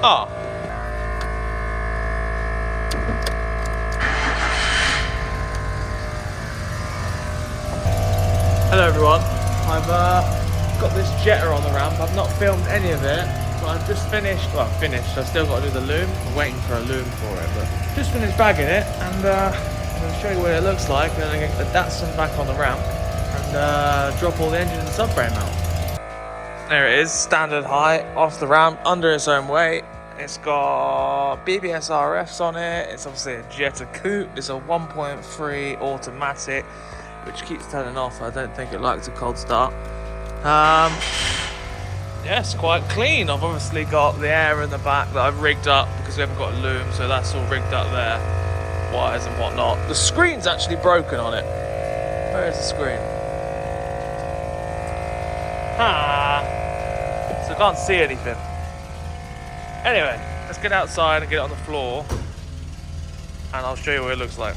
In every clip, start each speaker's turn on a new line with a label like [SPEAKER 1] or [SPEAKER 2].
[SPEAKER 1] Oh. Hello everyone. I've got this Jetta on the ramp. I've not filmed any of it, but I've just finished. Well, finished. I've still got to do the loom. I'm waiting for a loom for it, but just finished bagging it, and I'm going to show you what it looks like. And then I get the Datsun back on the ramp and drop all the engine and subframe out. There it is, standard height off the ramp, under its own weight. It's got BBS RFs on it. It's obviously a Jetta Coupe. It's a 1.3 automatic, which keeps turning off. I don't think it likes a cold start. Yeah, it's quite clean. I've obviously got the air in the back that I've rigged up because we haven't got a loom, so that's all rigged up there. Wires and whatnot. The screen's actually broken on it. Where is the screen? So I can't see anything. Anyway, let's get outside and get it on the floor, and I'll show you what it looks like.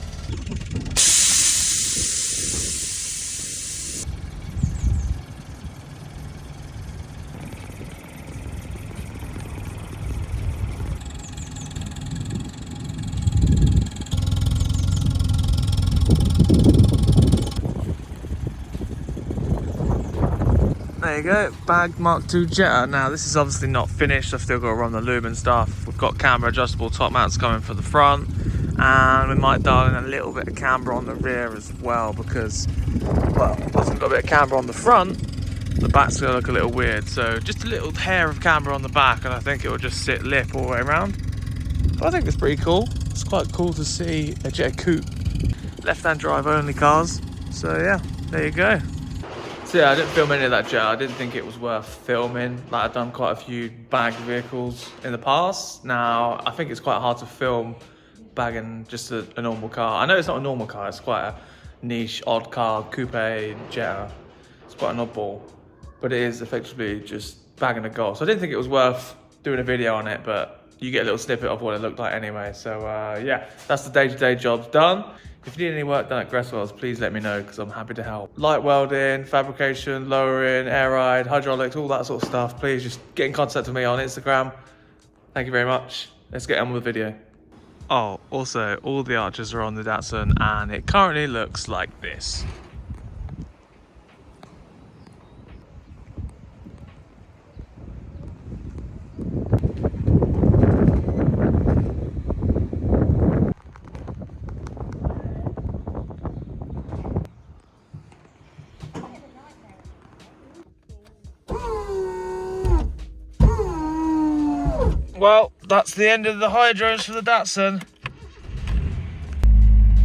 [SPEAKER 1] There you go, bagged Mark II Jetta. Now this is obviously not finished, I've still got to run the loom and stuff. We've got camber adjustable top mounts coming for the front, and we might dial in a little bit of camber on the rear as well, because, well, once we've got a bit of camber on the front, the back's going to look a little weird. So just a little hair of camber on the back, and I think it will just sit lip all the way around. But I think it's pretty cool. It's quite cool to see a Jetta Coupe. Left-hand drive only cars. So yeah, there you go. So yeah, I didn't film any of that Jetta. I didn't think it was worth filming. Like, I've done quite a few bagged vehicles in the past. Now, I think it's quite hard to film bagging just a normal car. I know it's not a normal car, it's quite a niche, odd car, coupe Jetta. It's quite an oddball, but it is effectively just bagging a Golf. So I didn't think it was worth doing a video on it, but you get a little snippet of what it looked like anyway. So yeah, that's the day-to-day jobs done. If you need any work done at Gresswells, please let me know, because I'm happy to help. Light welding, fabrication, lowering, air ride, hydraulics, all that sort of stuff. Please just get in contact with me on Instagram. Thank you very much. Let's get on with the video. Oh, also, all the arches are on the Datsun, and it currently looks like this. Well, that's the end of the hydros for the Datsun.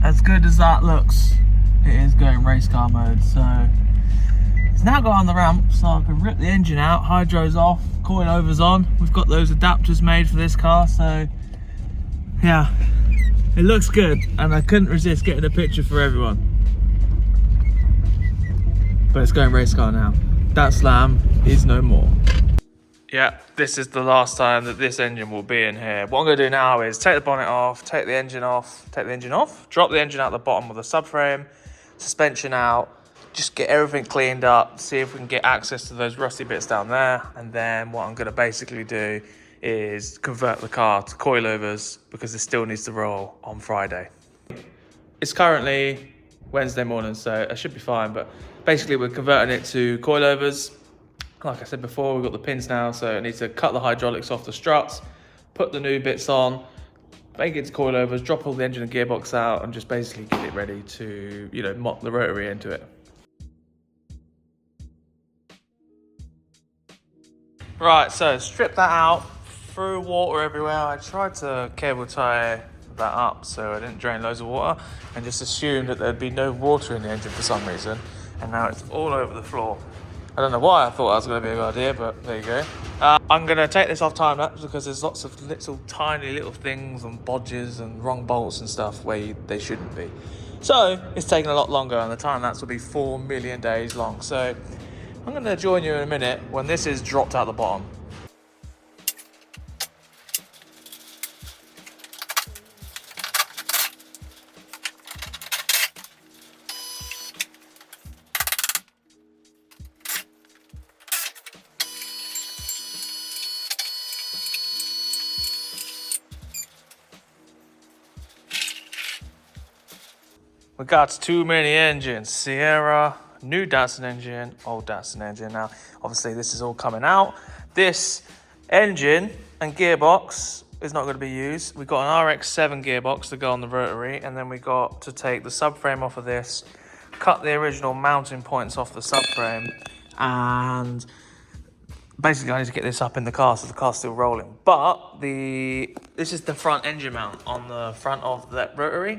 [SPEAKER 1] As good as that looks, it is going race car mode. So it's now got on the ramp, so I can rip the engine out, hydros off, coilovers on. We've got those adapters made for this car, so yeah, it looks good, and I couldn't resist getting a picture for everyone. But it's going race car now. That slam is no more. Yeah, this is the last time that this engine will be in here. What I'm going to do now is take the bonnet off, take the engine off, drop the engine out the bottom of the subframe, suspension out, just get everything cleaned up, see if we can get access to those rusty bits down there. And then what I'm going to basically do is convert the car to coilovers, because it still needs to roll on Friday. It's currently Wednesday morning, so I should be fine, but basically we're converting it to coilovers. Like I said before, we've got the pins now, so I need to cut the hydraulics off the struts, put the new bits on, make it to coilovers, drop all the engine and gearbox out, and just basically get it ready to, you know, mock the rotary into it. Right, so strip that out, threw water everywhere. I tried to cable tie that up so I didn't drain loads of water, and just assumed that there'd be no water in the engine for some reason, and now it's all over the floor. I don't know why I thought that was going to be a good idea, but there you go. I'm going to take this off time lapse because there's lots of little tiny little things and bodges and wrong bolts and stuff where they shouldn't be. So it's taking a lot longer, and the time lapse will be 4 million days long. So I'm going to join you in a minute when this is dropped out the bottom. We got too many engines. Sierra, new Datsun engine, old Datsun engine. Now, obviously this is all coming out. This engine and gearbox is not going to be used. We've got an RX-7 gearbox to go on the Rotary, and then we got to take the subframe off of this, cut the original mounting points off the subframe, and basically I need to get this up in the car so the car's still rolling. But this is the front engine mount on the front of that Rotary.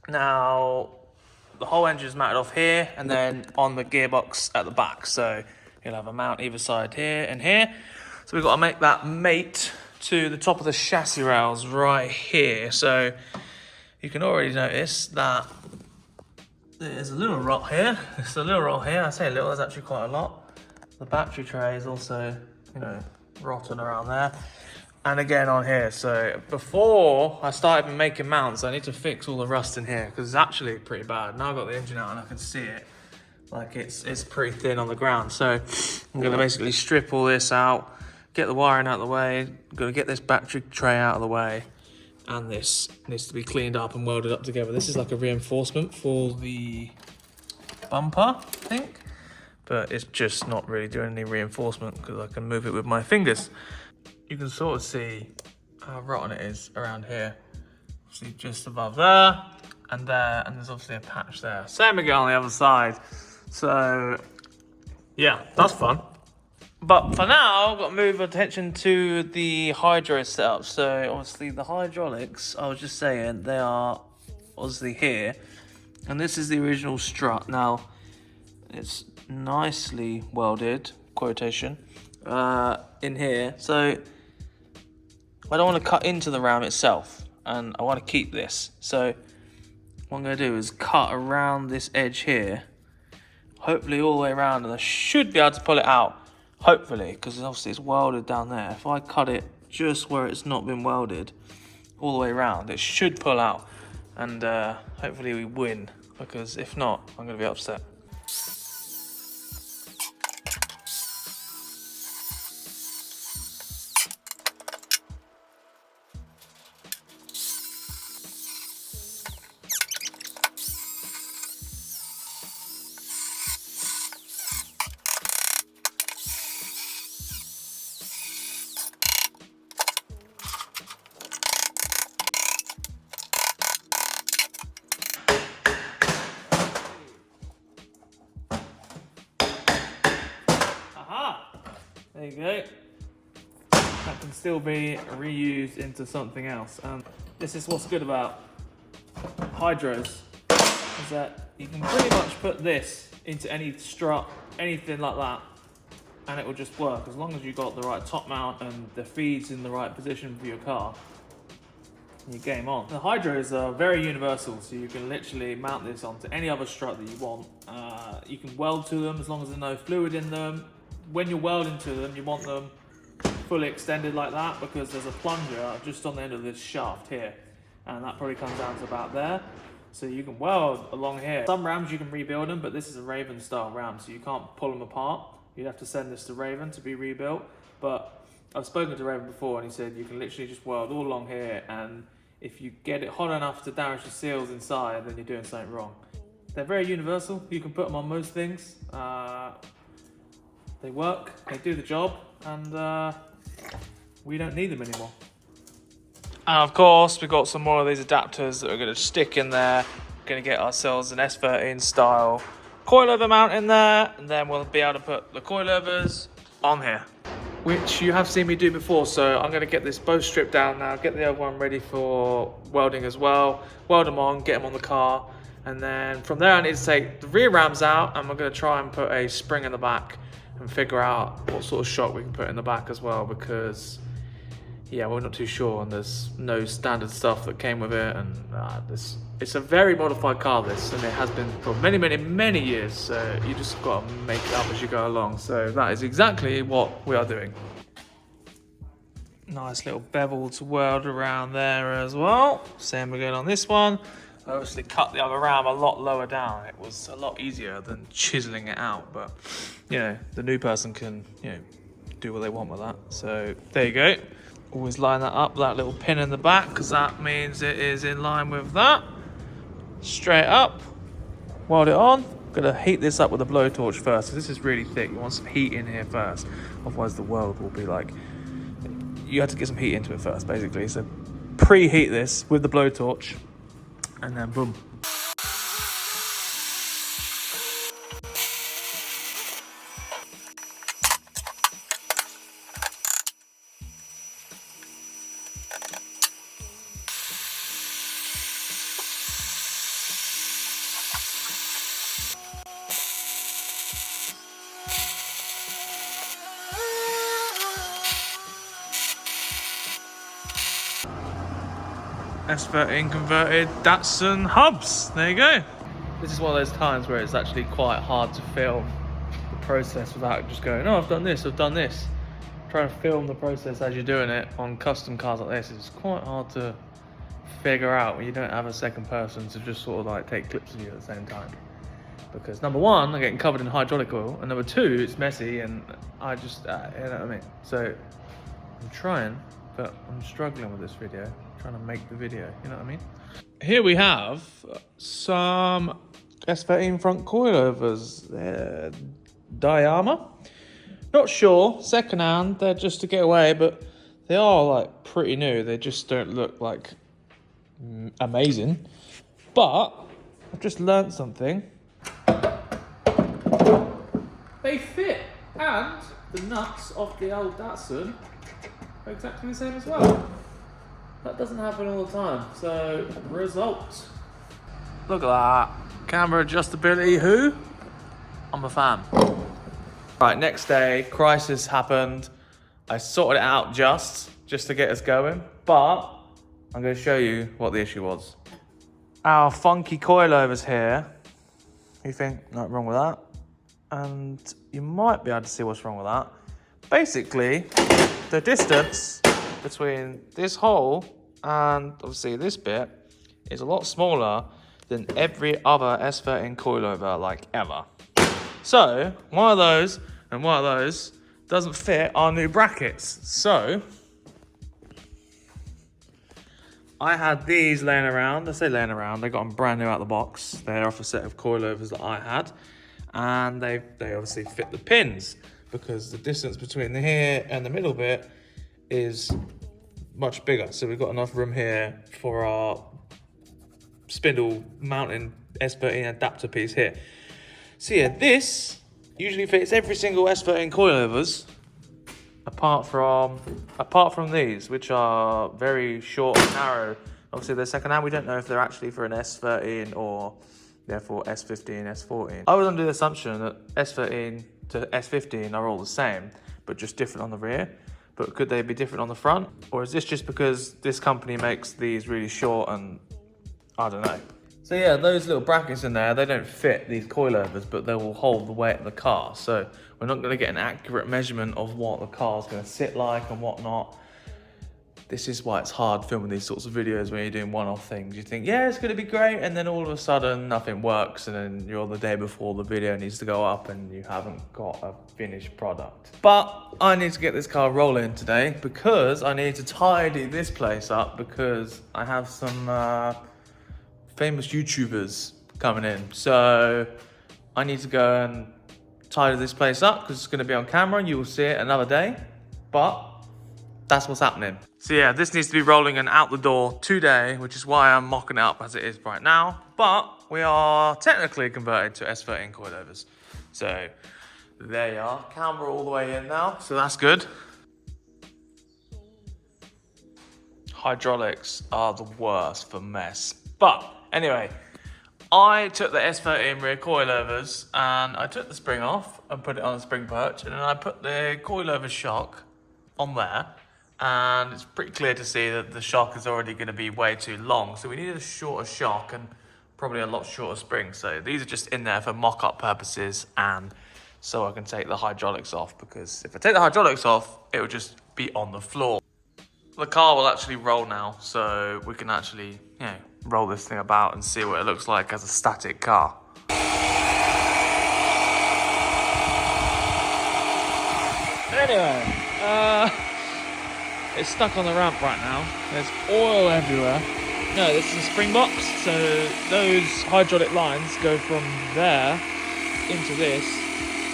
[SPEAKER 1] Now, the whole engine is mounted off here and then on the gearbox at the back. So you'll have a mount either side here and here. So we've got to make that mate to the top of the chassis rails right here. So you can already notice that there's a little rot here. There's a little rot here. I say a little, there's actually quite a lot. The battery tray is also, rotten around there. And again on here. So before I start even making mounts, I need to fix all the rust in here because it's actually pretty bad. Now I've got the engine out and I can see it. Like it's pretty thin on the ground. So I'm gonna basically strip all this out, get the wiring out of the way, I'm gonna get this battery tray out of the way, and this needs to be cleaned up and welded up together. This is like a reinforcement for the bumper, I think. But it's just not really doing any reinforcement because I can move it with my fingers. You can sort of see how rotten it is around here. See just above there, and there's obviously a patch there. Same again on the other side. So yeah, that's fun. But for now, I've got to move attention to the hydro setup. So obviously the hydraulics, I was just saying, they are obviously here. And this is the original strut. Now, it's nicely welded, quotation, in here. So I don't want to cut into the ram itself, and I want to keep this. So what I'm going to do is cut around this edge here, hopefully all the way around, and I should be able to pull it out, hopefully, because obviously it's welded down there. If I cut it just where it's not been welded all the way around, it should pull out, and hopefully we win, because if not, I'm going to be upset. There you go. That can still be reused into something else. This is what's good about hydros, is that you can pretty much put this into any strut, anything like that, and it will just work as long as you've got the right top mount and the feed's in the right position for your car. You game on. The hydros are very universal, so you can literally mount this onto any other strut that you want. You can weld to them as long as there's no fluid in them. When you're welding to them, you want them fully extended like that, because there's a plunger just on the end of this shaft here, and that probably comes down to about there. So you can weld along here. Some rams you can rebuild them, but this is a Raven style ram, so you can't pull them apart. You'd have to send this to Raven to be rebuilt. But I've spoken to Raven before, and he said you can literally just weld all along here, and if you get it hot enough to damage the seals inside, then you're doing something wrong. They're very universal. You can put them on most things. They work, they do the job, and we don't need them anymore. And of course, we've got some more of these adapters that we're going to stick in there. We're going to get ourselves an S13 style coilover mount in there, and then we'll be able to put the coilovers on here, which you have seen me do before. So I'm going to get this both stripped down now, get the other one ready for welding as well, weld them on, get them on the car, and then from there I need to take the rear rams out, and we're going to try and put a spring in the back and figure out what sort of shock we can put in the back as well, because yeah, we're not too sure, and there's no standard stuff that came with it, and it's a very modified car, this, and it has been for many years, so you just got to make it up as you go along. So that is exactly what we are doing. Nice little bevel to weld around there as well. Same again on this one. I obviously cut the other ram a lot lower down. It was a lot easier than chiseling it out, but the new person can do what they want with that. So there you go. Always line that up, that little pin in the back, because that means it is in line with that. straight up, weld it on. Gonna heat this up with a blowtorch first. So this is really thick. You want some heat in here first, otherwise the weld will be like, you have to get some heat into it first, basically. So preheat this with the blowtorch, and then boom. S13 converted Datsun hubs. There you go. This is one of those times where it's actually quite hard to film the process without just going, oh, I've done this, I've done this. Trying to film the process as you're doing it on custom cars like this is quite hard to figure out when you don't have a second person to just sort of like take clips of you at the same time. Because number one, I'm getting covered in hydraulic oil, and number two, it's messy, and I just, you know what I mean? So I'm trying, but I'm struggling with this video. Trying to make the video, you know what I mean? Here we have some S13 front coilovers. They're Diama. Not sure, second hand, they're just to get away, but they are like pretty new. They just don't look like amazing. But I've just learned something. They fit, and the nuts of the old Datsun are exactly the same as well. That doesn't happen all the time, so result. Look at that. Camera adjustability, who? I'm a fan. Right, next day, crisis happened. I sorted it out just to get us going, but I'm going to show you what the issue was. Our funky coilovers here. You think, nothing wrong with that? And you might be able to see what's wrong with that. Basically, the distance between this hole and obviously this bit is a lot smaller than every other S13 coilover, like ever. So one of those and one of those doesn't fit our new brackets. So I had these laying around. I say laying around, they got them brand new out of the box. They're off a set of coilovers that I had, and they obviously fit the pins, because the distance between the here and the middle bit is much bigger. So we've got enough room here for our spindle mounting S13 adapter piece here. So yeah, this usually fits every single S13 coilovers, apart from these, which are very short and narrow. Obviously they're second hand. We don't know if they're actually for an S13 or therefore S15, S14. I was under the assumption that S13 to S15 are all the same, but just different on the rear. But could they be different on the front? Or is this just because this company makes these really short and I don't know. So yeah, those little brackets in there, they don't fit these coilovers, but they will hold the weight of the car. So we're not gonna get an accurate measurement of what the car's gonna sit like and whatnot. This is why it's hard filming these sorts of videos when you're doing one-off things. You think, yeah, it's gonna be great, and then all of a sudden nothing works, and then you're the day before the video needs to go up and you haven't got a finished product. But I need to get this car rolling today because I need to tidy this place up, because I have some famous YouTubers coming in. So I need to go and tidy this place up because it's gonna be on camera and you will see it another day, but that's what's happening. So yeah, this needs to be rolling and out the door today, which is why I'm mocking it up as it is right now. But we are technically converted to S13 coilovers. So there you are, camera all the way in now, so that's good. Hydraulics are the worst for mess. But anyway, I took the S13 rear coilovers and I took the spring off and put it on a spring perch, and then I put the coilover shock on there. And it's pretty clear to see that the shock is already going to be way too long. So we needed a shorter shock and probably a lot shorter spring. So these are just in there for mock-up purposes and so I can take the hydraulics off, because if I take the hydraulics off, it will just be on the floor. The car will actually roll now, so we can actually, you know, roll this thing about and see what it looks like as a static car. Anyway, it's stuck on the ramp right now. There's oil everywhere. No, this is a spring box. So those hydraulic lines go from there into this,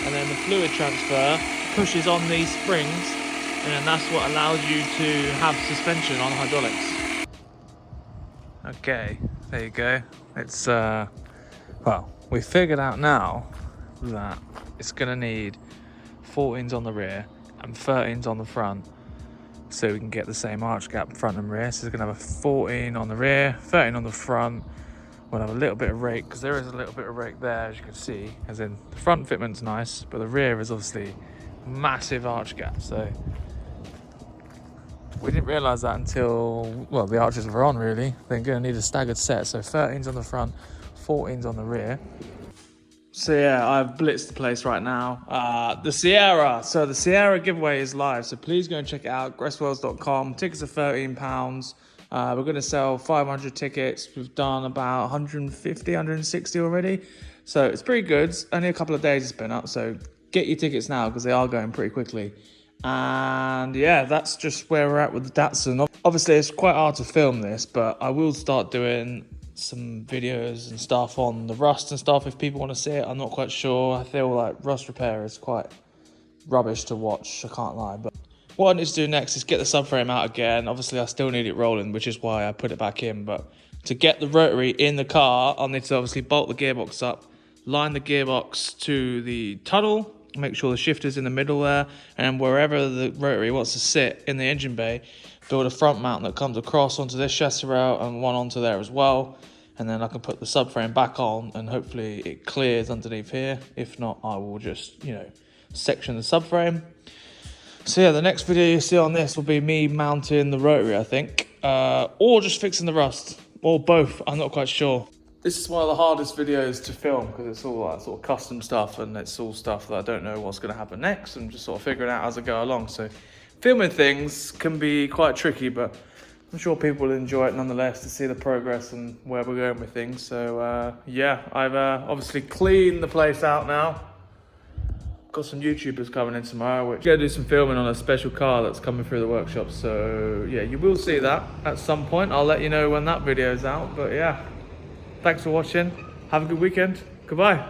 [SPEAKER 1] and then the fluid transfer pushes on these springs, and then that's what allows you to have suspension on hydraulics. Okay, there you go. It's well, we figured out now that it's gonna need 14s on the rear and 13s on the front, so we can get the same arch gap front and rear. So we're gonna have a 14 on the rear, 13 on the front. We'll have a little bit of rake, because there is a little bit of rake there, as you can see, as in the front fitment's nice, but the rear is obviously massive arch gap. So we didn't realise that until, well, the arches were on really. They're gonna need a staggered set, so 13s on the front, 14s on the rear. So yeah, I've blitzed the place right now. The Sierra. So the Sierra giveaway is live, so please go and check it out, gresswells.com. Tickets are £13. We're going to sell 500 tickets. We've done about 150, 160 already. So it's pretty good. Only a couple of days it's been up, so get your tickets now because they are going pretty quickly. And yeah, that's just where we're at with the Datsun. Obviously, it's quite hard to film this, but I will start doing some videos and stuff on the rust and stuff if people want to see it. I'm not quite sure. I feel like rust repair is quite rubbish to watch, I can't lie. But what I need to do next is get the subframe out again. Obviously, I still need it rolling, which is why I put it back in. But to get the rotary in the car, I'll need to obviously bolt the gearbox up, line the gearbox to the tunnel, make sure the shifter's in the middle there, and wherever the rotary wants to sit in the engine bay, build a front mount that comes across onto this chassis rail and one onto there as well. And then I can put the subframe back on and hopefully it clears underneath here. If not, I will just, section the subframe. So yeah, the next video you see on this will be me mounting the rotary, I think. Or just fixing the rust. Or both, I'm not quite sure. This is one of the hardest videos to film because it's all like sort of custom stuff and it's all stuff that I don't know what's going to happen next. I'm just sort of figuring out as I go along. So filming things can be quite tricky, but I'm sure people will enjoy it nonetheless to see the progress and where we're going with things. So yeah, I've obviously cleaned the place out now. Got some YouTubers coming in tomorrow, which are going to do some filming on a special car that's coming through the workshop. So yeah, you will see that at some point. I'll let you know when that video is out. But yeah, thanks for watching. Have a good weekend. Goodbye.